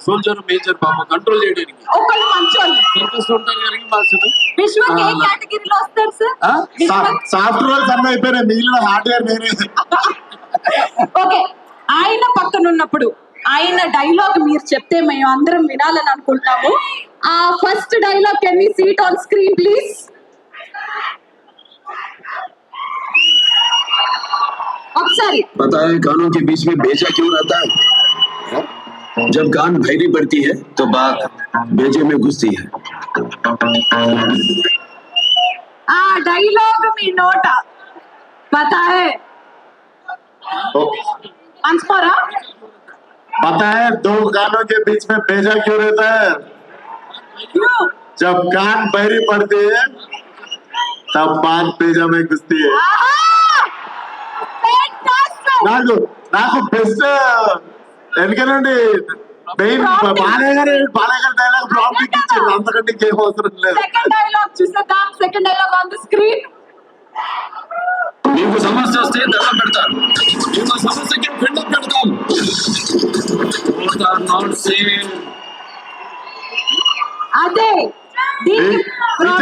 Soldier major పాప control చేయడానికి ఒకళ్ళు మంచోళ్ళు. సర్కస్ ఉంటారు కానీ మాస్టర్ విశ్వక్ ఏ కేటగిరీలో వస్తారు సార్? సాఫ్ట్వేర్ అన్నీ అయిపోయినాయి, మిగిలిన హార్డ్వేర్ నేనే. ఓకే, ఆయన పక్కన ఉన్నప్పుడు ఆయన డైలాగ్ మీరు చెప్తే మేము అందరం వినాలని అనుకుంటాము. ఆ first dialogue can we see it on screen please? ఒకసారి. पता है कानों के बीच में बेजा क्यों रहता है? जब कान भैरी पड़ती है तो बात बेजे में घुसती है. ఆ డైలాగ్ మీ నోట పతా హై అంస్మరా? पता है दो कानों के बीच में बेजा क्यों रहता है? जब कान बहरी पड़ती है तब बात बेजा में घुसती है. నాకు నాకు బెస్ట్ ఎందుకంటే మెయిన్ బాలయ్య గారి డైలాగ్ ప్రాంప్ట్ ఇచ్చారు, అంతకంటే ఇంకేం అవసరం లేదు. సెకండ్ డైలాగ్ చూసేద్దాం. Second dialogue on the screen. మీకు సమస్య వస్తే దండం పెడతారు, మీకు సమస్యకి పిండం పెడతాం. అదే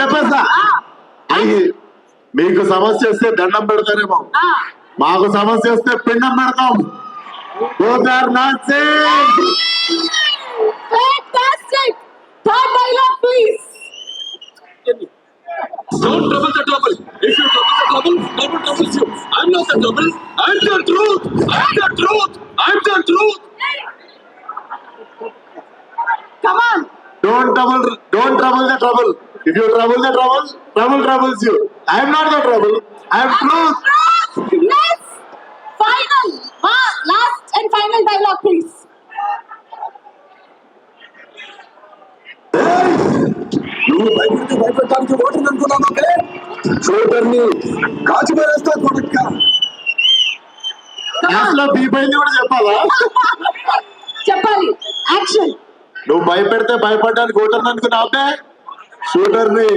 చెప్పేస్తా, మీకు సమస్య వస్తే దండం పెడతారేమో, మాకు సమస్య వస్తే పిండం పెడతాం. Fantastic. Third dialogue, please. Don't trouble the trouble. If you trouble the trouble, trouble troubles you. I'm not the trouble. I'm the truth. I'm the truth. I'm the truth. Come on. Don't trouble the trouble. If you trouble the trouble, trouble troubles you. I am not the trouble. I am truth. Yes. Final. Last and final dialogue, please. నువ్వు భయపడటానికి vote అనుకున్నామంటే షోల్డర్ని కాచి పారేస్తా కొడుక్క. క్లాస్లో బీపైంది కూడా చెప్పాలా? చెప్పాలి. Action. నువ్వు భయపెడితే భయపడడానికి voter అనుకున్నావుటే shooter ని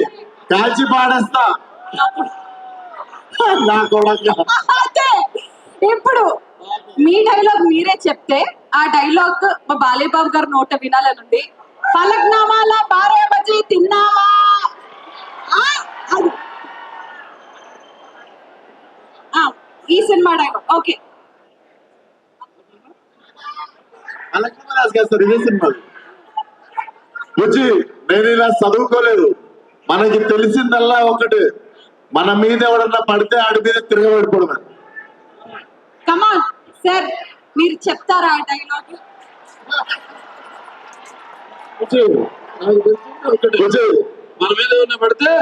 కాల్చి పాడేస్తా నా కొడుక. ఇప్పుడు మీ డైలాగ్ మీరే చెప్తే ఆ డైలాగ్ మా బాలేబాబు గారు నోట వినాలనుంది. ఫలక్నామాలా 12 బజే తిన్నామా. ఈ సినిమా డైలాగ్. ఓకే, బుజ్జి నేను ఇలా చదువుకోలేదు, మనకి తెలిసిందల్లా ఒకటి, మన మీద ఎవడన్నా పడితే ఆడి మీద తిరగబడిపోవడమే. కమాన్ సార్, మీరు చెప్తారా ఆ డైలాగ్? మన మీద పడితే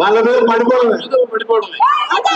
వాళ్ళ మీద పడిపోవడమే. అదే